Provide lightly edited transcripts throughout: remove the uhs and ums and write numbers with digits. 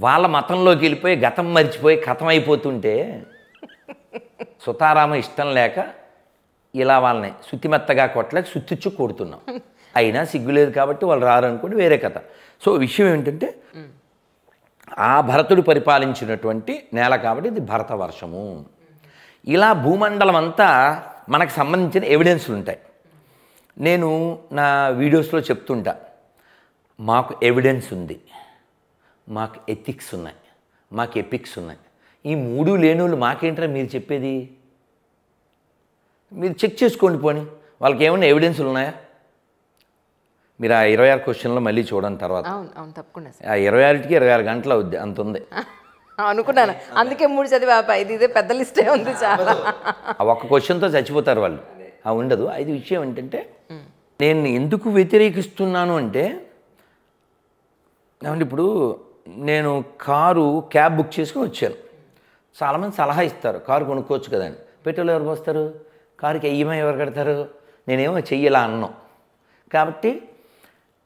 వాళ్ళ మతంలోకి వెళ్ళిపోయి గతం మర్చిపోయి కథం అయిపోతుంటే సుతారామ ఇష్టం లేక ఇలా వాళ్ళని శుతిమెత్తగా కొట్టలేక సుత్తిచ్చు కొడుతున్నాం. అయినా సిగ్గులేదు కాబట్టి వాళ్ళు రారనుకోండి, వేరే కథ. సో విషయం ఏంటంటే ఆ భరతుడు పరిపాలించినటువంటి నేల కాబట్టి ఇది భరతవర్షము. ఇలా భూమండలం అంతా మనకు సంబంధించిన ఎవిడెన్స్లు ఉంటాయి. నేను నా వీడియోస్లో చెప్తుంటా, మాకు ఎవిడెన్స్ ఉంది, మాకు ఎథిక్స్ ఉన్నాయి, మాకు ఎపిక్స్ ఉన్నాయి. ఈ మూడు లేనోళ్ళు మాకేంటారా మీరు చెప్పేది? మీరు చెక్ చేసుకోండి పోనీ, వాళ్ళకి ఏమైనా ఎవిడెన్స్లు ఉన్నాయా? మీరు ఆ 26 క్వశ్చన్లో మళ్ళీ చూడండి తర్వాత. అవును తప్పకుండా. ఆ 26కి 26 గంటలు అవుద్ది, అంత ఉంది అనుకున్నాను. అందుకే 3 చదివా. ఇదే పెద్ద లిస్టే ఉంది చాలా. ఆ ఒక్క క్వశ్చన్తో చచ్చిపోతారు వాళ్ళు. ఉండదు. ఇది విషయం ఏంటంటే నేను ఎందుకు వ్యతిరేకిస్తున్నాను అంటే, ఏమంటే ఇప్పుడు నేను క్యాబ్ బుక్ చేసుకుని వచ్చాను. చాలామంది సలహా ఇస్తారు, కారు కొనుక్కోవచ్చు కదండి. పెట్రోల్ ఎవరు పోస్తారు, కారుకి ఈఎంఐ ఎవరు కడతారు? నేనేమో చెయ్యాలా అన్నాం. కాబట్టి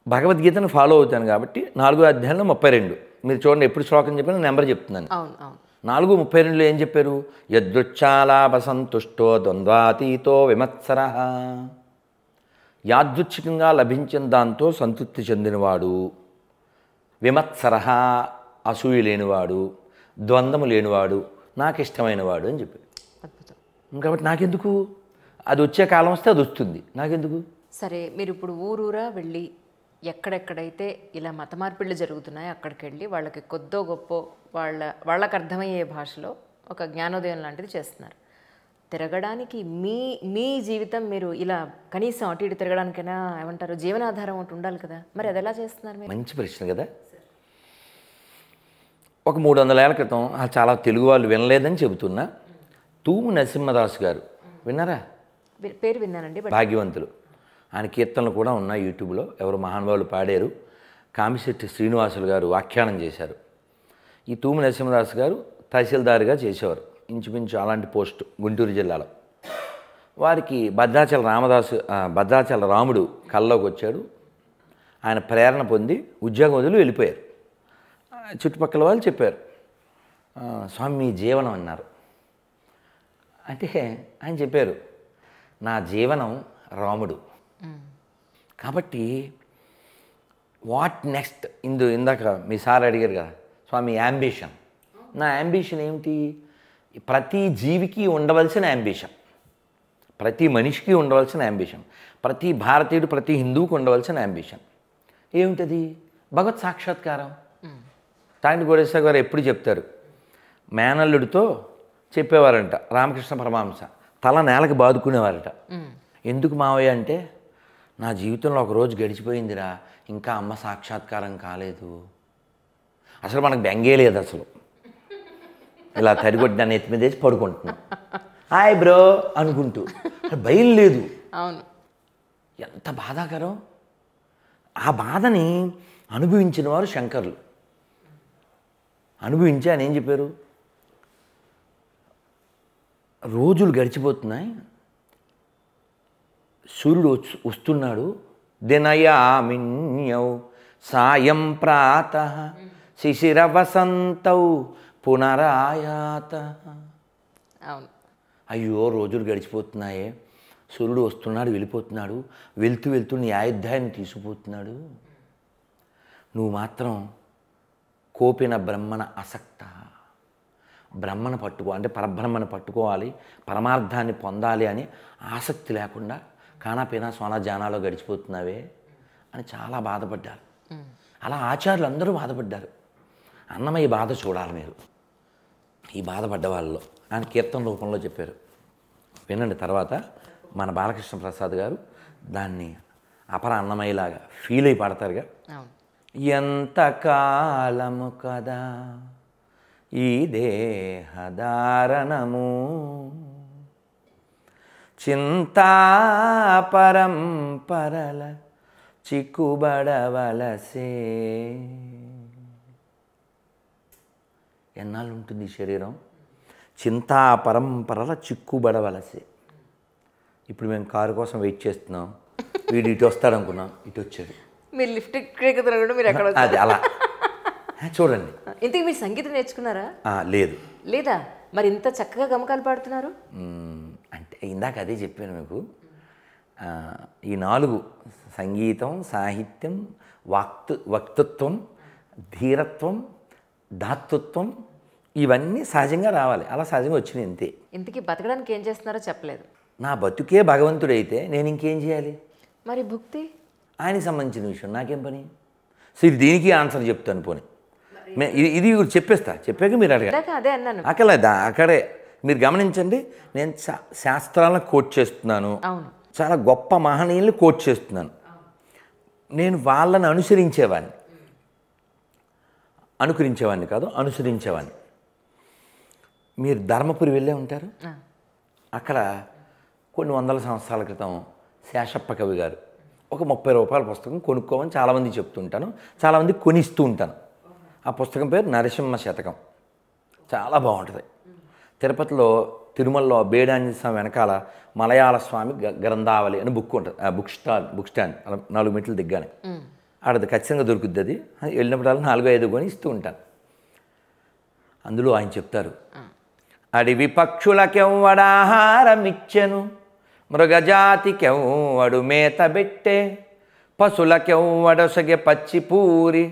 భగవద్గీతను ఫాలో అవుతాను కాబట్టి 4వ అధ్యాయంలో 32 మీరు చూడండి, ఎప్పుడు శ్లోకం చెప్పిన నెంబర్ చెప్తున్నాను. 4:32లో ఏం చెప్పారు? యదృచ్ఛాలాభసంతుష్టో ద్వంద్వాతీతో విమత్సరః. యాదృచ్ఛికంగా లభించిన దాంతో సంతృప్తి చెందినవాడు, విమత్సరః అసూయ లేనివాడు, ద్వంద్వము లేనివాడు, నాకు ఇష్టమైనవాడు అని చెప్పారు. కాబట్టి నాకెందుకు? అది వచ్చే కాలం వస్తే అది వస్తుంది, నాకెందుకు? సరే, మీరు ఇప్పుడు ఊరూరా వెళ్ళి ఎక్కడెక్కడైతే ఇలా మత మార్పిళ్ళు జరుగుతున్నాయో అక్కడికి వెళ్ళి వాళ్ళకి కొద్దో గొప్ప వాళ్ళకి అర్థమయ్యే భాషలో ఒక జ్ఞానోదయం లాంటిది చేస్తున్నారు. తిరగడానికి మీ జీవితం మీరు ఇలా కనీసం అటు ఇటు తిరగడానికైనా ఏమంటారు జీవనాధారం ఒకటి ఉండాలి కదా, మరి అది ఎలా చేస్తున్నారు మీరు? మంచి ప్రశ్న కదా. ఒక 300 ఏళ్ల క్రితం చాలా తెలుగు వాళ్ళు వినలేదని చెబుతున్నా, తూము నరసింహదాస్ గారు విన్నారా? పేరు విన్నానండి. భాగ్యవంతులు. ఆయన కీర్తనలు కూడా ఉన్నాయి యూట్యూబ్లో, ఎవరు మహానుభావులు పాడారు. కామిశెట్టి శ్రీనివాసులు గారు వ్యాఖ్యానం చేశారు. ఈ తూము నరసింహదాస్ గారు తహసీల్దార్గా చేసేవారు, ఇంచుమించు అలాంటి పోస్టు గుంటూరు జిల్లాలో. వారికి భద్రాచల రాముడు కల్లోకి వచ్చాడు. ఆయన ప్రేరణ పొంది ఉద్యోగం వదిలి వెళ్ళిపోయారు. చుట్టుపక్కల వాళ్ళు చెప్పారు, స్వామి మీ జీవనం అన్నారు. అంటే ఆయన చెప్పారు, నా జీవనం రాముడు. కాబట్టి వాట్ నెక్స్ట్ ఇందాక మీ సార్ అడిగారు కదా, స్వామి యాంబిషన్. నా యాంబిషన్ ఏమిటి? ప్రతి జీవికి ఉండవలసిన యాంబిషన్, ప్రతి మనిషికి ఉండవలసిన యాంబిషన్, ప్రతి భారతీయుడు ప్రతి హిందువుకు ఉండవలసిన యాంబిషన్ ఏమిటది? భగవత్ సాక్షాత్కారం. తాండి గోడేశ్వర గారు ఎప్పుడు చెప్తారు, మేనల్లుడితో చెప్పేవారంట రామకృష్ణ పరమహంస, తల నేలకు బాదుకునేవారట. ఎందుకు మావయ్య అంటే, నా జీవితంలో ఒక రోజు గడిచిపోయిందిరా, ఇంకా అమ్మ సాక్షాత్కారం కాలేదు. అసలు మనకు బెంగే లేదు, అసలు ఇలా తడిగొట్టి దాన్ని ఎత్తి మీద వేసి పడుకుంటున్నాం, హాయ్ బ్రో అనుకుంటూ, భయం లేదు. అవును, ఎంత బాధాకరం. ఆ బాధని అనుభవించిన వారు శంకర్లు. అనుభవించి ఆయన ఏం చెప్పారు, రోజులు గడిచిపోతున్నాయి, సూర్యుడు వస్తున్నాడు, దినయామిన్యౌ సాయం ప్రాతః శిశిర వసంతౌ పునరాయాత. అవును, అయ్యో రోజులు గడిచిపోతున్నాయే, సూర్యుడు వస్తున్నాడు వెళ్ళిపోతున్నాడు, వెళ్తూ వెళ్తూ నీ ఆయుధ్యాన్ని తీసుకుపోతున్నాడు, నువ్వు మాత్రం కోపిన బ్రహ్మణ అసక్త, బ్రహ్మను అంటే పరబ్రహ్మను పట్టుకోవాలి, పరమార్థాన్ని పొందాలి అని ఆసక్తి లేకుండా కానాపీనా సోనా జానాలో గడిచిపోతున్నావే అని చాలా బాధపడ్డారు. అలా ఆచార్యులు అందరూ బాధపడ్డారు. అన్నమయ్య బాధ చూడాలి మీరు, ఈ బాధపడ్డ వాళ్ళలో ఆయన కీర్తన రూపంలో చెప్పారు. వినండి తర్వాత. మన బాలకృష్ణ ప్రసాద్ గారు దాన్ని అపర అన్నమయ్యలాగా ఫీల్ అయి పాడతారుగా. ఎంతకాలము కదా ఈ దేహధారణము, చింతాపరంపరల చిక్కుబడవలసే. ఎన్నాళ్ళు ఉంటుంది ఈ శరీరం? చింతాపరంపరల చిక్కుబడవలసే. ఇప్పుడు మేము కారు కోసం వెయిట్ చేస్తున్నాం, వీడు ఇటు వస్తాడు అనుకున్నాం, ఇటు వచ్చాడు. మీరు లిఫ్ట్ ఎక్కుతున్నారు, మీరు ఎక్కడ అది అలా చూడండి. ఇంతకీ మీరు సంగీతం నేర్చుకున్నారా? లేదు. లేదా? మరి ఇంత చక్కగా గమకాలు పాడుతున్నారు. అంటే ఇందాక అదే చెప్పాను మీకు. ఈ 4 సంగీతం, సాహిత్యం, వక్తృత్వం, ధీరత్వం, దాతృత్వం ఇవన్నీ సహజంగా రావాలి. అలా సహజంగా వచ్చినాయి అంతే. ఇంతకీ బతకడానికి ఏం చేస్తున్నారో చెప్పలేదు. నా బతుకే భగవంతుడైతే నేను ఇంకేం చేయాలి? మరి భుక్తి ఆయనకి సంబంధించిన విషయం నాకేం పని? సో ఇది దీనికి ఆన్సర్ చెప్తాను. పోనీ ఇది చెప్పాక మీరు అడగాలి. అదే అన్నాను. అక్కడే మీరు గమనించండి. నేను శాస్త్రాలను కోట్ చేస్తున్నాను. అవును. చాలా గొప్ప మహనీయుల్ని కోట్ చేస్తున్నాను. నేను వాళ్ళని అనుకరించేవాడిని కాదు, అనుసరించేవాడిని. మీరు ధర్మపురి వెళ్ళే ఉంటారు. అక్కడ కొన్ని వందల సంవత్సరాల క్రితం శేషప్ప కవి గారు ఒక 30 రూపాయల పుస్తకం కొనుక్కోమని చాలామంది చెప్తుంటాను, చాలామంది కొనిస్తూ ఉంటాను. ఆ పుస్తకం పేరు నరసింహ శతకం. చాలా బాగుంటుంది. తిరుపతిలో తిరుమలలో బేడాంజన స్వామి వెనకాల మలయాళ స్వామి గ్రంథావళి అని బుక్ ఉంటుంది. బుక్ స్టాండ్ 4 మెట్లు దిగ్గానే ఆడది ఖచ్చితంగా దొరుకుద్ది. అది వెళ్ళినప్పుడల్లా 4-5 కొని ఇస్తూ ఉంటాను. అందులో ఆయన చెప్తారు, అడవి పక్షులకెవ్వడాహారమిచ్చెను, మృగజాతికెవ్వడు మేతబెట్టే, పశులకెవ్వడొసగే పచ్చిపూరి,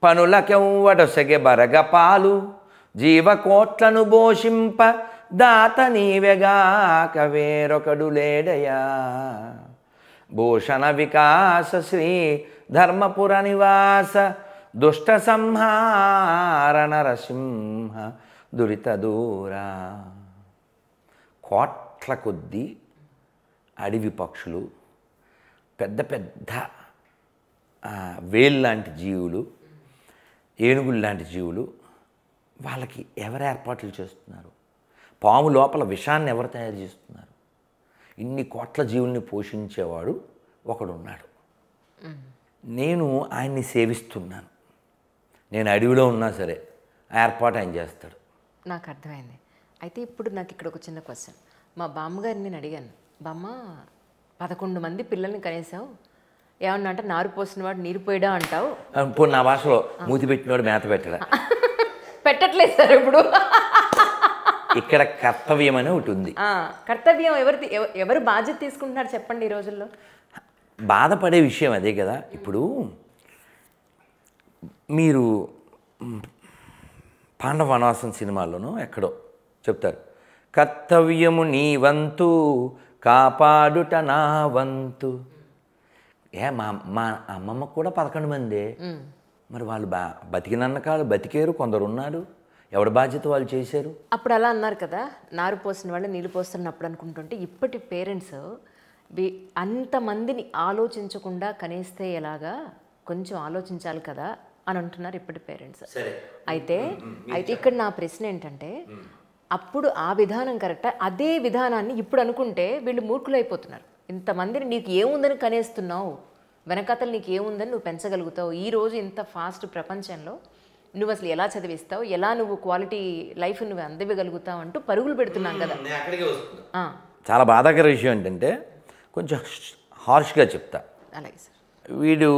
పనులకెవ్వడొసగే బరగపాలు, జీవకోట్లను పోషింప దాత నీవెగాక వేరొకడు లేడయా. భూషణ వికాస శ్రీ ధర్మపుర నివాస దుష్ట సంహార నరసింహ దురిత దూరా. కోట్ల కొద్దీ అడవి పక్షులు, పెద్ద పెద్ద వేలు లాంటి జీవులు, ఏనుగులు లాంటి జీవులు, వాళ్ళకి ఎవరు ఏర్పాట్లు చేస్తున్నారు? పాము లోపల విషాన్ని ఎవరు తయారు చేస్తున్నారు? ఇన్ని కోట్ల జీవుల్ని పోషించేవాడు ఒకడున్నాడు. నేను ఆయన్ని సేవిస్తున్నాను. నేను అడవిలో ఉన్నా సరే ఆ ఏర్పాటు ఆయన చేస్తాడు. నాకు అర్థమైంది. అయితే ఇప్పుడు నాకు ఇక్కడ ఒక చిన్న క్వశ్చన్. మా బామ్మగారిని నేను అడిగాను, బామ్మ 11 మంది పిల్లల్ని కనేసావు, ఏమన్నా అంటే నారు పోసిన వాడు నీరు పోయడా అంటావు. ఇప్పుడు నా భాషలో మూతి పెట్టినవాడు మేత పెట్టడా? పెట్టట్లేదు సార్ ఇప్పుడు. ఇక్కడ కర్తవ్యం అని ఒకటి ఉంది. కర్తవ్యం ఎవరు బాధ్యత తీసుకుంటున్నారు చెప్పండి ఈ రోజుల్లో? బాధపడే విషయం అదే కదా. ఇప్పుడు మీరు పాండవ వనవాసం సినిమాల్లోనూ ఎక్కడో చెప్తారు, కర్తవ్యము నీ వంతు కాపాడుట నా వంతు. మా అమ్మమ్మ కూడా 11 మందే. మరి వాళ్ళు బతికినన్నకాలు బతికేరు, కొందరు ఉన్నారు. ఎవరి బాధ్యత వాళ్ళు చేశారు. అప్పుడు అలా అన్నారు కదా, నారు పోసిన వాళ్ళు నీళ్ళు పోస్తున్నప్పుడు అనుకుంటుంటే ఇప్పటి పేరెంట్స్ అంతమందిని ఆలోచించకుండా కనేస్తే ఎలాగా, కొంచెం ఆలోచించాలి కదా అని అంటున్నారు ఇప్పటి పేరెంట్స్. అయితే ఇక్కడ నా ప్రశ్న ఏంటంటే, అప్పుడు ఆ విధానం కరెక్టా? అదే విధానాన్ని ఇప్పుడు అనుకుంటే వీళ్ళు మూర్ఖులైపోతున్నారు. ఇంతమందిని నీకు ఏముందని కనేస్తున్నావు, వెనకతలు నీకు ఏముందని నువ్వు పెంచగలుగుతావు, ఈరోజు ఇంత ఫాస్ట్ ప్రపంచంలో నువ్వు అసలు ఎలా చదివిస్తావు, ఎలా నువ్వు క్వాలిటీ లైఫ్ నువ్వు అందివ్వగలుగుతావు అంటూ పరుగులు పెడుతున్నాం కదా. చాలా బాధాకర విషయం ఏంటంటే, కొంచెం హార్ష్గా చెప్తా. అలాగే సార్. వీడు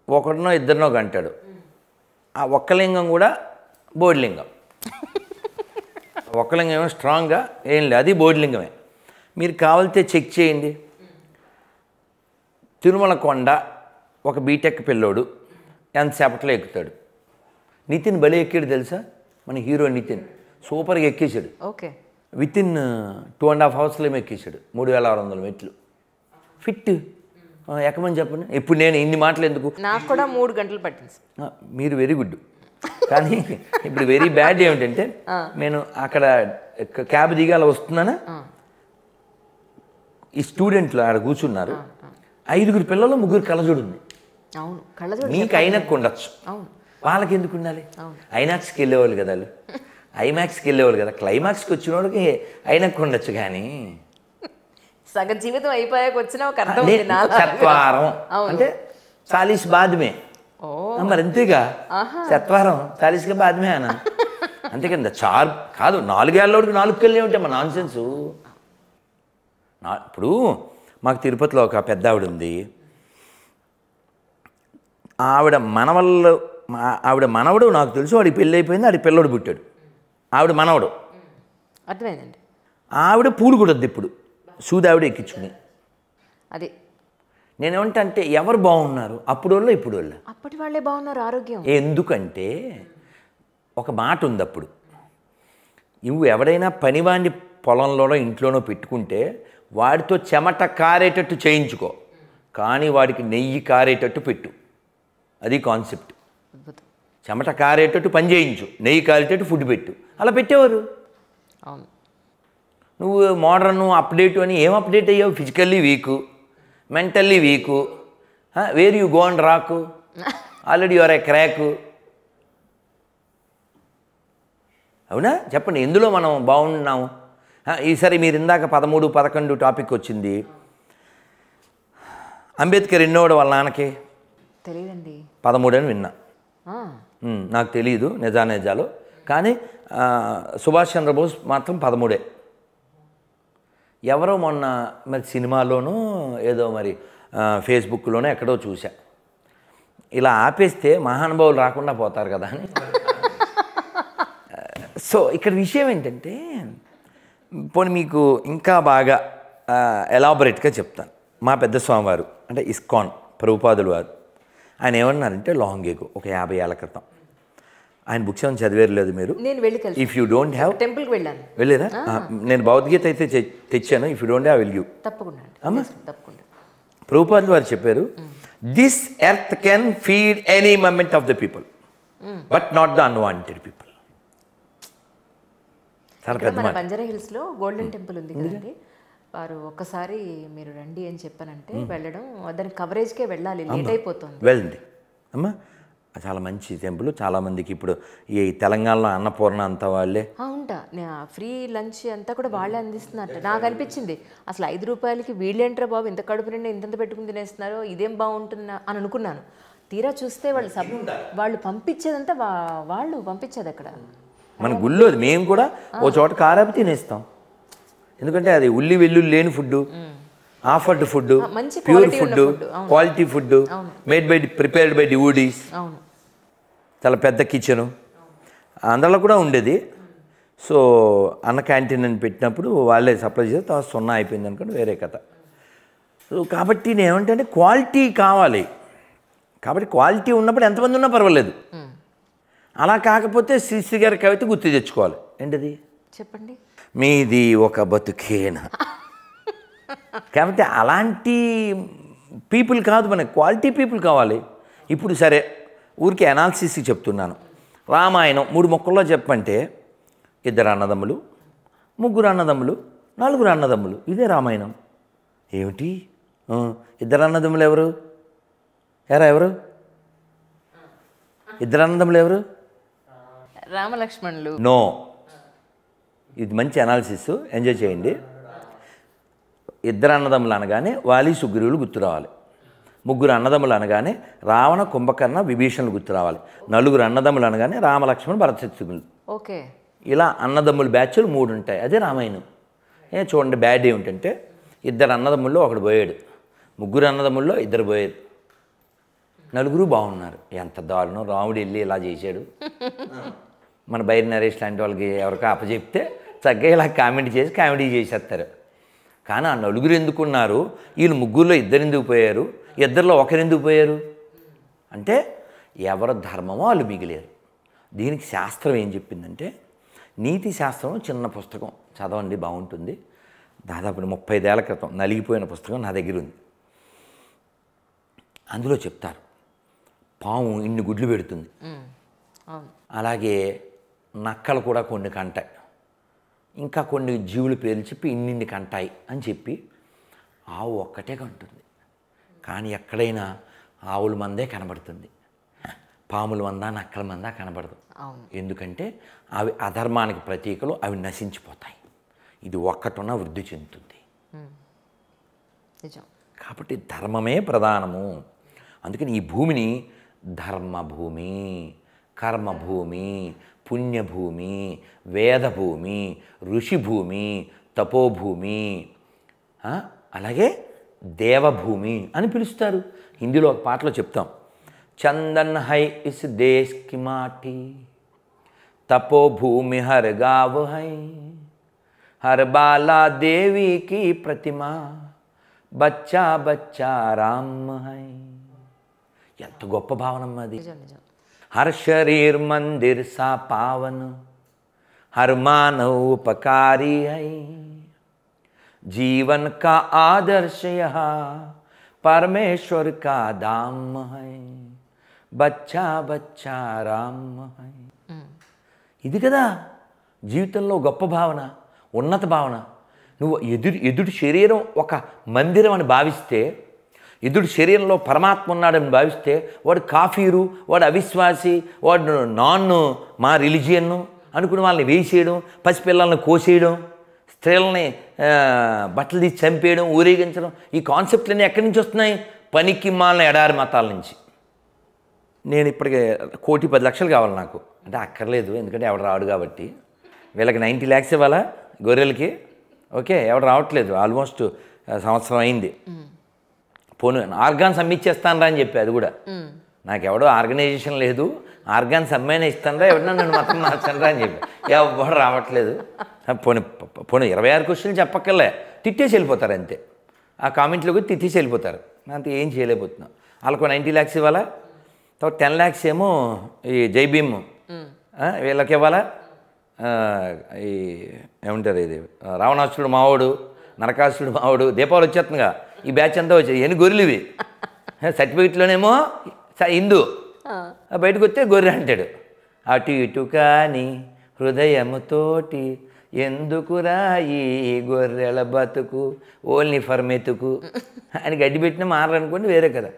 ఒకరినో ఇద్దరినో కంటాడు. ఆ ఒక్కలింగం కూడా బోడిలింగం. ఒక్కలింగం ఏమో స్ట్రాంగ్గా ఏం లేదు, అది బోడిలింగమే. మీరు కావాలితే చెక్ చేయండి. తిరుమల కొండ ఒక బీటెక్ పిల్లోడు ఎంతసేపట్లో ఎక్కుతాడు. నితిన్ భలే ఎక్కాడు తెలుసా, మన హీరో నితిన్ సూపర్గా ఎక్కేసాడు. ఓకే. వితిన్ 2.5 అవర్స్లో ఎక్కేసాడు 3600 మెట్లు. ఫిట్ ఎక్కమని చెప్పండి. ఇప్పుడు నేను ఇన్ని మాటలు ఎందుకు, నాకు కూడా 3 గంటలు పట్టింది. మీరు వెరీ గుడ్. కానీ ఇప్పుడు వెరీ బ్యాడ్ ఏమిటంటే, నేను అక్కడ క్యాబ్ దిగాల వస్తున్నానా, ఈ స్టూడెంట్లు ఆడ కూర్చున్నారు, 5 పిల్లలు 3 కళ్ళజోడు ఉంది. అవును, కళ్ళజోడు నీకు ఐనాక్స్ ఉండొచ్చు, వాళ్ళకి ఎందుకు ఉండాలి? ఐనాక్స్కి వెళ్ళేవాళ్ళు కదా, వాళ్ళు ఐమాక్స్కి వెళ్ళేవాళ్ళు కదా. క్లైమాక్స్కి వచ్చిన వాళ్ళకి ఐనాక్స్ ఉండొచ్చు. కానీ సగ జీవితం అయిపోయాక వచ్చిన ఒక అర్థం చత్వారం అంటే 40 బాద్మే. మరి అంతేగా, చత్వారం 40కి బాద్మే అన్న. అంతేకదా, 4 కాదు 4 ఏళ్ళోడికి 4 కళ్ళే ఉంటాయి. మా నాన్ సెన్సు. ఇప్పుడు మాకు తిరుపతిలో ఒక పెద్ద ఆవిడ ఉంది. ఆవిడ మనవళ్ళు ఆవిడ మనవడు నాకు తెలుసు, వాడికి పెళ్ళి అయిపోయింది, ఆడి పిల్లడు పుట్టాడు, ఆవిడ మనవడు. అర్థమైందండి. ఆవిడ పూలు కుడద్దు ఇప్పుడు, సూది ఆవిడ ఎక్కించుకుని. అది నేనేమంటే ఎవరు బాగున్నారు, అప్పుడు వాళ్ళు ఇప్పుడు వాళ్ళు. అప్పటి వాళ్ళే బాగున్నారు ఆరోగ్యం. ఎందుకంటే ఒక మాట ఉంది అప్పుడు, నువ్వు ఎవడైనా పనివాడిని పొలంలోనో ఇంట్లోనో పెట్టుకుంటే వాడితో చెమట కారేటట్టు చేయించుకో, కానీ వాడికి నెయ్యి కారేటట్టు పెట్టు. అది కాన్సెప్ట్. అద్భుతం. చెమట కారేటట్టు పని చేయించు, నెయ్యి కారేటట్టు ఫుడ్ పెట్టు. అలా పెట్టేవారు. అవును. నువ్వు మోడర్న్ అప్డేట్ అని ఏం అప్డేట్ అయ్యావు? Physically weak, mentally weak, where you go and rock, already your a crack. అవునా? చెప్పండి, ఎందులో మనం బాగున్నాము? ఈసారి మీరు ఇందాక 13, 11 టాపిక్ వచ్చింది. అంబేద్కర్ ఎన్నోడు వాళ్ళ నాన్నకి? తెలియదండి. 13 అని విన్నా. నాకు తెలియదు నిజాలు, కానీ సుభాష్ చంద్రబోస్ మాత్రం 13. ఎవరో మొన్న మరి సినిమాలోనూ ఏదో మరి ఫేస్బుక్లోనో ఎక్కడో చూసా. ఇలా ఆపేస్తే మహానుభావులు రాకుండా పోతారు కదా అని. సో ఇక్కడ విషయం ఏంటంటే, పోనీ మీకు ఇంకా బాగా ఎలాబొరేట్గా చెప్తాను. మా పెద్ద స్వామివారు అంటే ఇస్కాన్ ప్రభుపాదులు వారు, ఆయన ఏమన్నారంటే లాంగ్ ఎగో, ఒక 50 ఏళ్ల క్రితం, ఆయన బుక్స్ ఏమైనా చదివేరు లేదు మీరు? నేను వెళ్ళి కలిసి ఇఫ్ యూ డోంట్ హ్యావ్ టెంపుల్కి వెళ్ళాను. వెళ్ళేదా? నేను భగవద్గీత అయితే తెచ్చాను. If you don't have will you. తప్పకుండా అమ్మా, తప్పకుండా. ప్రభుపాదులు వారు చెప్పారు, this earth can feed any moment of the people but not the unwanted people. చాలా పెద్ద మన బంజారా హిల్స్ లో గోల్డెన్ టెంపుల్ ఉంది కదండి, వారు ఒక్కసారి మీరు రండి అని చెప్పానంటే వెళ్ళడం, దాని కవరేజ్కే వెళ్ళాలి, లేట్ అయిపోతుంది. వెళ్ళండి అమ్మా, చాలా మంచి టెంపుల్. చాలామందికి ఇప్పుడు ఈ తెలంగాణలో అన్నపూర్ణ అంతా వాళ్ళే. ఉంటా ఫ్రీ లంచ్ అంతా కూడా వాళ్ళే అందిస్తున్నారు. నాకు అనిపించింది అసలు 5 రూపాయలకి వీళ్ళేంట్రా బాబు ఇంత కడుపు నిండా ఇంత పెట్టుకుని తినేస్తున్నారు, ఇదేం బాగుంటుందా అని అనుకున్నాను. తీరా చూస్తే వాళ్ళు పంపించేదంతా వాళ్ళు పంపించేది అక్కడ మన గుళ్ళో. మేము కూడా ఓ చోట కారాపి తినేస్తాం, ఎందుకంటే అది ఉల్లి వెల్లుల్లి లేని food, offered food, pure food, quality food, prepared by devotees. చాలా పెద్ద కిచెను అందులో కూడా ఉండేది. సో అన్న క్యాంటీన్ అని పెట్టినప్పుడు వాళ్ళే సప్లై చేస్తే తర్వాత 0 అయిపోయింది అనుకోండి, వేరే కథ. సో కాబట్టి నేను ఏమంటే క్వాలిటీ కావాలి. కాబట్టి క్వాలిటీ ఉన్నప్పుడు ఎంతమంది ఉన్నా పర్వాలేదు. అలా కాకపోతే శ్రీశ్రీ గారి కవిత గుర్తు తెచ్చుకోవాలి. ఏంటది? చెప్పండి. మీది ఒక బతుకేనా. కాబట్టి అలాంటి పీపుల్ కాదు, మనకి క్వాలిటీ పీపుల్ కావాలి. ఇప్పుడు సరే ఊరికి అనాలిసిస్కి చెప్తున్నాను. రామాయణం 3 ముక్కల్లో చెప్పంటే 2 అన్నదమ్ములు, 3 అన్నదమ్ములు, 4 అన్నదమ్ములు, ఇదే రామాయణం. ఏమిటి 2 అన్నదమ్ములు ఎవరు? ఎవరు 2 అన్నదమ్ములు ఎవరు? రామలక్ష్మణులు. నో, ఇది మంచి అనాలిసిస్, ఎంజాయ్ చేయండి. 2 అన్నదమ్ములు అనగానే వాలి సుగ్రీవులు గుర్తు రావాలి. 3 అన్నదమ్ములు అనగానే రావణ కుంభకర్ణ విభీషణులు గుర్తు రావాలి. 4 అన్నదమ్ములు అనగానే రామలక్ష్మణ భరతశత్రుఘ్నులు. ఓకే, ఇలా అన్నదమ్ముల బ్యాచ్లు 3 ఉంటాయి. అదే రామాయణం. చూడండి, బ్యాడ్ ఏమిటంటే 2 అన్నదమ్ముల్లో ఒకడు పోయాడు, 3 అన్నదమ్ముల్లో 2 పోయారు, 4 బాగున్నారు. ఎంత దారుణం, రాముడు వెళ్ళి ఇలా చేశాడు. మన బైరి నరేష్ లాంటి వాళ్ళకి ఎవరికో అప్పచెప్తే చక్కగా ఇలా కామెడీ చేసేస్తారు. కానీ ఆ 4 ఎందుకున్నారు, వీళ్ళు 3లో 2 ఎందుకు పోయారు, 2లో 1 ఎందుకు పోయారు అంటే ఎవరి ధర్మమో వాళ్ళు మిగిలేరు. దీనికి శాస్త్రం ఏం చెప్పిందంటే, నీతి శాస్త్రం చిన్న పుస్తకం చదవండి, బాగుంటుంది. దాదాపు 35 ఏళ్ల క్రితం నలిగిపోయిన పుస్తకం నా దగ్గర ఉంది. అందులో చెప్తారు పాము ఇన్ని గుడ్లు పెడుతుంది, అలాగే నక్కలు కూడా కొన్ని కంటాయి, ఇంకా కొన్ని జీవుల పేర్లు చెప్పి ఇన్నిన్ని కంటాయి అని చెప్పి ఆవు ఒక్కటే కంటుంది. కానీ ఎక్కడైనా ఆవుల మందే కనబడుతుంది, పాముల మందా నక్కల మందా కనబడదు. ఎందుకంటే అవి అధర్మానికి ప్రతీకలు, అవి నశించిపోతాయి. ఇది ఒక్కటున్నా వృద్ధి చెందుతుంది. కాబట్టి ధర్మమే ప్రధానము. అందుకని ఈ భూమిని ధర్మభూమి, కర్మభూమి, పుణ్యభూమి, వేదభూమి, ఋషిభూమి, తపోభూమి, అలాగే దేవభూమి అని పిలుస్తారు. హిందీలో ఒక పాటలో చెప్తాం, चंदन है इस देश की माटी, तपोभूमि हर गाँव है, हर बाला देवी की प्रतिमा, बच्चा बच्चा राम है. ఎంత గొప్ప భావనమ్మా అది. నిజం నిజం. हर शरीर मंदिर सा पावन, हर मानव उपकारी है, जीवन का आदर्श यहाँ परमेश्वर का धाम है, बच्चा बच्चा राम है. ఇది కదా జీవితంలో గొప్ప భావన, ఉన్నత భావన. నువ్వు ఎదుటి శరీరం ఒక మందిరం అని భావిస్తే, ఎదుటి శరీరంలో పరమాత్మ ఉన్నాడని భావిస్తే, వాడు కాఫీరు, వాడు అవిశ్వాసి, వాడు మా రిలీజియన్ను అనుకుని వాళ్ళని వేసేయడం, పసిపిల్లల్ని కోసేయడం, స్త్రీలని బట్టలు తీసి చంపేయడం, ఊరేగించడం, ఈ కాన్సెప్ట్లన్నీ ఎక్కడి నుంచి వస్తున్నాయి? పనికి మాలిన ఎడారి మతాల నుంచి. నేను ఇప్పటికే 1,10,00,000 కావాలి నాకు అంటే అక్కర్లేదు, ఎందుకంటే ఎవడు రాడు కాబట్టి. వీళ్ళకి 90 lakhs ఇవ్వాలా గొర్రెలకి? ఓకే, ఎవడు రావట్లేదు, ఆల్మోస్ట్ సంవత్సరం అయింది. పోను ఆర్గాన్స్ అమ్మిచ్చేస్తాను రా అని చెప్పి, అది కూడా నాకెవడో ఆర్గనైజేషన్ లేదు, ఆర్గాన్స్ అమ్మైనా ఇస్తాను రా, ఎవడన్నా నన్ను మొత్తం మార్చాను రా అని చెప్పి ఎవడు రావట్లేదు. పోను 26 questions చెప్పక్కర్లే, తిట్టేసి వెళ్ళిపోతారు అంతే. ఆ కామెంట్లోకి తిట్టేసి వెళ్ళిపోతారు, అంత ఏం చేయలేకపోతున్నాం. వాళ్ళకు 90 lakhs ఇవ్వాలా, తర్వాత 10 lakhs ఏమో ఈ జై భీమ్ వీళ్ళకి ఇవ్వాలా. ఈ ఏమంటారు, ఇది రావణాసురుడు మావాడు, నరకాసురుడు మావాడు, దీపావళి వచ్చేస్తుందిగా, ఈ బ్యాచ్ అంతా వచ్చాయి. ఎన్ని గొర్రెలు ఇవి, సర్టిఫికెట్లోనేమో హిందూ, బయటకు వస్తే గొర్రె అంటాడు. అటు ఇటు కానీ హృదయముతోటి ఎందుకురా ఈ గొర్రెల బతుకు, ఓన్లీ ఫర్ మెతుకు అని గడ్డి పెట్టినా మారనుకోండి, వేరే కదా.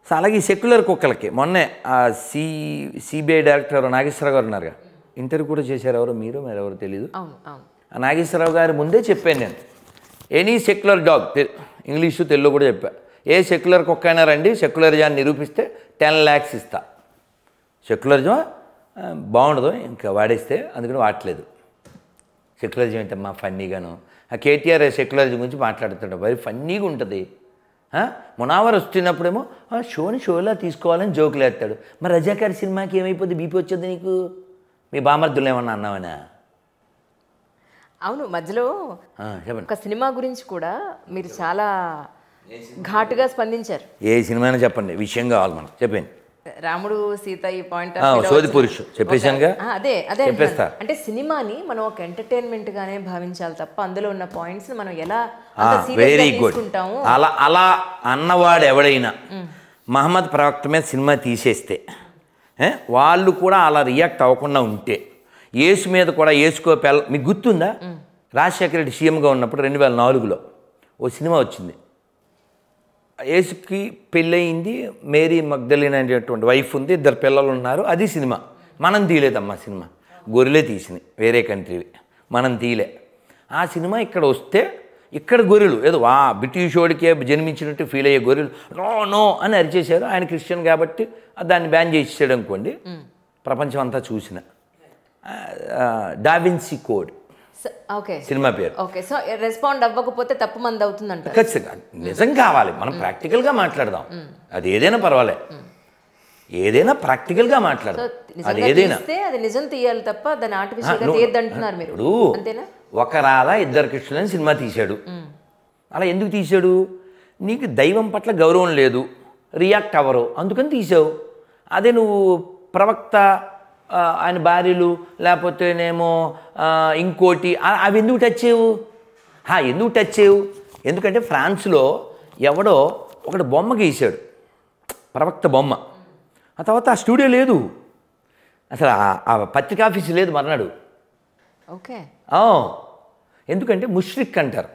సో అలాగే ఈ సెక్యులర్ కుక్కలకి మొన్నే సిబిఐ డైరెక్టర్ నాగేశ్వరరావు గారు ఉన్నారుగా, ఇంటర్వ్యూ కూడా చేశారు. ఎవరు మీరు ఎవరు తెలీదు. ఆ నాగేశ్వరరావు గారి ముందే చెప్పాను నేను, any secular dog, English Telugu కూడా చెప్పా, ఏ సెక్యులర్ కుక్క అయినా రండి, సెక్యులరిజాన్ని నిరూపిస్తే 10 lakhs ఇస్తా. సెక్యులరిజం బాగుండదు ఇంకా వాడేస్తే, అందుకని వాడలేదు. సెక్యులరిజం ఏంటమ్మా ఫన్నీగాను, ఆ కేటీఆర్ సెక్యులరిజం గురించి మాట్లాడుతాడు, మరి ఫన్నీగా ఉంటుంది. మునావర్ వస్తున్నప్పుడేమో షోలా తీసుకోవాలని జోకులు వేస్తాడు. మరి రజాకార్ సినిమాకి ఏమైపోద్ది, బీపీ వచ్చేది నీకు, మీ బామర్దులు ఏమన్నా అన్నావనా? అవును, మధ్యలో చెప్పండి. ఒక సినిమా గురించి కూడా మీరు చాలా ఘాటుగా స్పందించారు. ఏ సినిమా అయినా చెప్పండి, విషయం కావాలి మనం. చెప్పండి. రాముడు సీత ఈ పాయింట్ సోది పురుషు చెప్పేశానుగా, అదే చెప్పేస్తా. అంటే సినిమాని మనం ఒక ఎంటర్టైన్మెంట్ గానే భావించాలి తప్ప అందులో ఉన్న పాయింట్స్ మనం ఎలా వెరీ గుడ్. అలా అన్నవాడు ఎవడైనా మహమ్మద్ ప్రవక్త మీద సినిమా తీసేస్తే వాళ్ళు కూడా అలా రియాక్ట్ అవ్వకుండా ఉంటే, యేసు మీద కూడా మీకు గుర్తుందా, రాజశేఖర రెడ్డి సీఎంగా ఉన్నప్పుడు 2004లో ఓ సినిమా వచ్చింది. యేసుకి పెళ్ళయింది, మేరీ మగ్దలిన్ అనేటువంటి వైఫ్ ఉంది, 2 పిల్లలు ఉన్నారు, అది సినిమా. మనం తీయలేదమ్మా సినిమా, గొర్రెలే తీసినాయి, వేరే కంట్రీవి, మనం తీయలే. ఆ సినిమా ఇక్కడ వస్తే ఇక్కడ గొర్రెలు ఏదో బ్రిటిష్ వాడికే జన్మించినట్టు ఫీల్ అయ్యే గొర్రెలు నో అని అరిచేశారు. ఆయన క్రిస్టియన్ కాబట్టి దాన్ని బ్యాన్ చేసేసాడు అనుకోండి. ప్రపంచం అంతా చూసిన డావిన్సీ కోడ్ సినిమా పేరు. ఓకే, సో రెస్పాండ్ అవ్వకపోతే తప్పు మంది అవుతుందంట. ఖచ్చితంగా నిజం కావాలి, మనం ప్రాక్టికల్గా మాట్లాడదాం. అది ఏదైనా పర్వాలే, ఏదైనా ప్రాక్టికల్గా మాట్లాడదాం. అది ఏదైనా అది నిజం తీయాలి తప్ప దాన్ని ఆర్టిఫిషియల్గా తీయద్దంటున్నారు మీరు. అంతేనా? ఒక రాధా 2 కృష్ణులని సినిమా తీశాడు. అలా ఎందుకు తీశాడు? నీకు దైవం పట్ల గౌరవం లేదు, రియాక్ట్ అవ్వరు, అందుకని తీసావు. అదే నువ్వు ప్రవక్త, ఆయన భార్యలు, లేకపోతేనేమో ఇంకోటి, అవి ఎందుకు టచ్ చేయవు? ఎందుకు టచ్ చేయవు? ఎందుకంటే ఫ్రాన్స్లో ఎవడో ఒకటి బొమ్మ గీశాడు, ప్రవక్త బొమ్మ. ఆ తర్వాత ఆ స్టూడియో లేదు, అసలు ఆ పత్రికా ఆఫీస్ లేదు మర్నాడు. ఓకే, ఎందుకంటే ముష్రిక్ అంటారు,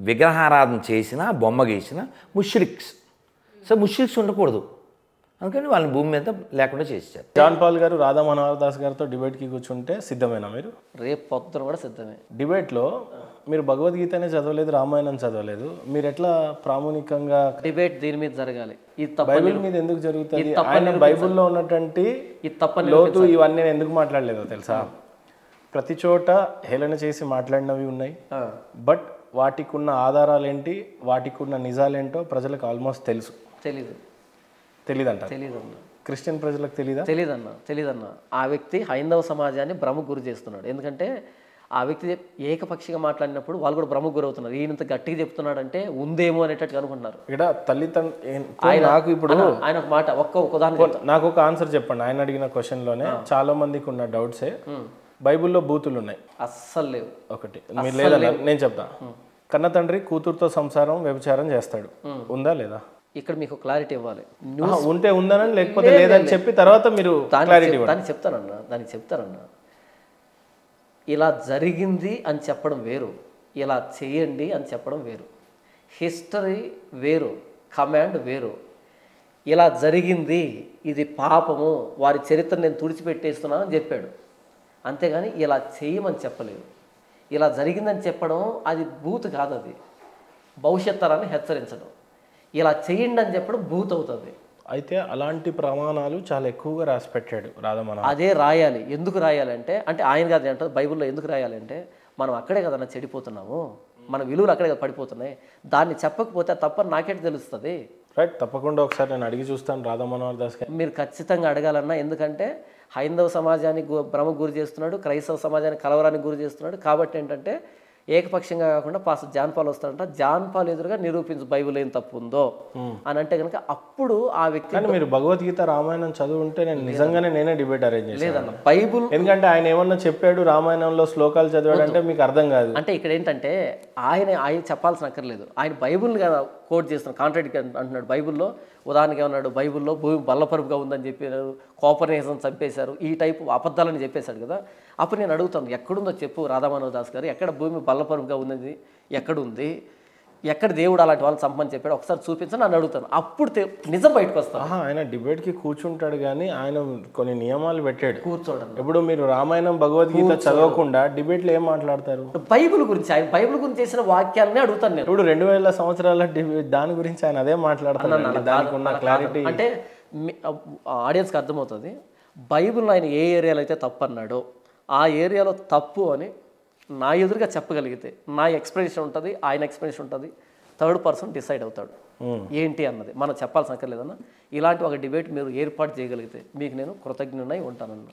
విగ్రహారాధన చేసిన బొమ్మ గీసిన ముష్రిక్స్. సో ముష్రిక్స్ ఉండకూడదు, అందుకని వాళ్ళని భూమి మీద లేకుండా చేశారు. జాన్ పాల్ గారు రాధా మనోహర్ దాస్ గారితో డిబేట్కి కూర్చుంటే సిద్ధమేనా మీరు? రేపు పొద్దున కూడా సిద్ధమే. డిబేట్లో మీరు భగవద్గీతనే చదవలేదు, రామాయణం చదవలేదు, మీరు ఎట్లా ప్రామాణికంగా డిబేట్ దీని మీద జరగాలి? ఈ బైబిల్ మీద ఎందుకు జరుగుతుంది? ఆయన బైబిల్లో ఉన్నటువంటి లోతు ఇవన్నీ ఎందుకు మాట్లాడలేదో తెలుసా? ప్రతి చోట హేళన చేసి మాట్లాడినవి ఉన్నాయి, బట్ వాటికి ఉన్న ఆధారాలు ఏంటి, వాటికి ఉన్న నిజాలేంటో ప్రజలకు ఆల్మోస్ట్ తెలుసు. తెలీదంట. తెలియదన్న క్రిస్టియన్ ప్రజలకు తెలీదా? తెలియదన్న ఆ వ్యక్తి హైందవ సమాజాన్ని భ్రమకు గురి చేస్తున్నాడు. ఎందుకంటే ఆ వ్యక్తి ఏకపక్షిగా మాట్లాడినప్పుడు వాళ్ళు కూడా భ్రమకు గురవుతున్నారు. ఈయనంత గట్టిగా చెప్తున్నాడంటే ఉందేమో అనేటట్టుగా అనుకుంటున్నారు. ఇక్కడ నాకు ఇప్పుడు ఆయన ఒక మాట ఒక్క ఉదాహరణ నాకు ఒక ఆన్సర్ చెప్పండి. ఆయన అడిగిన క్వశ్చన్లోనే చాలా మందికి ఉన్న డౌట్సే బైబిల్లో బూతులు ఉన్నాయి. అస్సలు లేవు. ఒకటి మీరు లేదన్నా నేను చెప్తా. కన్న తండ్రి కూతురుతో సంసారం వ్యభిచారం చేస్తాడు, ఉందా లేదా? ఇక్కడ మీకు క్లారిటీ ఇవ్వాలి. ఉంటే ఉందనని లేకపోతే లేదని చెప్పి తర్వాత మీరు క్లారిటీ దానికి చెప్తానన్నా. ఇలా జరిగింది అని చెప్పడం వేరు, ఇలా చేయండి అని చెప్పడం వేరు. హిస్టరీ వేరు, కమాండ్ వేరు. ఇలా జరిగింది, ఇది పాపము, వారి చరిత్ర నేను తుడిచిపెట్టేస్తున్నాను అని చెప్పాడు. అంతేగాని ఇలా చేయమని చెప్పలేదు. ఇలా జరిగిందని చెప్పడం అది బూత్ కాదు, అది భవిష్యత్ తరాన్ని హెచ్చరించడం. ఇలా చేయండి అని చెప్పడం బూత్ అవుతుంది. అయితే అలాంటి ప్రమాణాలు చాలా ఎక్కువగా రాసి పెట్టాడు రాధమోహన్. అదే రాయాలి. ఎందుకు రాయాలంటే ఆయన కాదు అంటారు బైబిల్లో. ఎందుకు రాయాలంటే మనం అక్కడే కదన్నా చెడిపోతున్నాము, మన విలువలు అక్కడే కదా పడిపోతున్నాయి. దాన్ని చెప్పకపోతే తప్పని నాకేంటి తెలుస్తుంది? రైట్, తప్పకుండా ఒకసారి నేను అడిగి చూస్తాను రాధా మనోహర్ దాస్ గారు. మీరు ఖచ్చితంగా అడగాలన్నా. ఎందుకంటే హైందవ సమాజాన్ని భ్రమకు గురి చేస్తున్నాడు, క్రైస్తవ సమాజాన్ని కలవరానికి గురి చేస్తున్నాడు. కాబట్టి ఏంటంటే ఏకపక్షంగా కాకుండా పాస్ జాన్ పాల్ వస్తాడంట, జాన్ పాల్ ఎదురుగా నిరూపించు బైబిల్ ఏం తప్పు ఉందో అని అంటే కనుక అప్పుడు ఆ వ్యక్తి. కానీ మీరు భగవద్గీత రామాయణం చదువుంటే నేనే డిబేట్ అరేంజ్ చేశాను. లేదన్న బైబుల్, ఎందుకంటే ఆయన ఏమన్నా చెప్పాడు రామాయణంలో శ్లోకాలు చదివాడు అంటే మీకు అర్థం కాదు. అంటే ఇక్కడ ఏంటంటే ఆయన చెప్పాల్సిన అక్కర్లేదు. ఆయన బైబుల్ని కదా కోట్ చేస్తున్నాడు, కాంట్రాడిక్ట్ అంటున్నాడు. బైబుల్లో ఉదాహరణకి ఏమన్నాడు, బైబుల్లో భూమి బల్లపరుపుగా ఉందని చెప్పారు, కోపర్నికస్ను చంపేశారు, ఈ టైపు అబద్ధాలని చెప్పేశాడు కదా. అప్పుడు నేను అడుగుతాను, ఎక్కడుందో చెప్పు రాధా మనోహర్ దాస్ గారు, ఎక్కడ భూమి బల్లపరుపుగా ఉన్నది ఎక్కడుంది, ఎక్కడ దేవుడు అలాంటి వాళ్ళని చంపమని చెప్పాడు ఒకసారి చూపించని నన్ను అడుగుతాను. అప్పుడు నిజం బయటకు వస్తాను. ఆయన డిబేట్కి కూర్చుంటాడు కానీ ఆయన కొన్ని నియమాలు పెట్టాడు. కూర్చోండి. ఇప్పుడు మీరు రామాయణం భగవద్గీత చదవకుండా డిబేట్లో ఏం మాట్లాడతారు? బైబిల్ గురించి, ఆయన బైబిల్ గురించి చేసిన వాక్యాలనే అడుగుతాను నేను. ఇప్పుడు 2000 సంవత్సరాల దాని గురించి ఆయన అదే మాట్లాడుతున్నాడు. దానికి ఉన్న క్లారిటీ అంటే ఆడియన్స్కి అర్థమవుతుంది. బైబిల్ ఆయన ఏ ఏరియాలో అయితే తప్పు అన్నాడో ఆ ఏరియాలో తప్పు అని నా ఎదురుగా చెప్పగలిగితే నా ఎక్స్ప్లెనేషన్ ఉంటుంది, ఆయన ఎక్స్ప్లెనేషన్ ఉంటుంది, థర్డ్ పర్సన్ డిసైడ్ అవుతాడు ఏంటి అన్నది. మనం చెప్పాల్సిన అక్కర్లేదన్నా. ఇలాంటి ఒక డిబేట్ మీరు ఏర్పాటు చేయగలిగితే మీకు నేను కృతజ్ఞునై ఉంటానన్నా.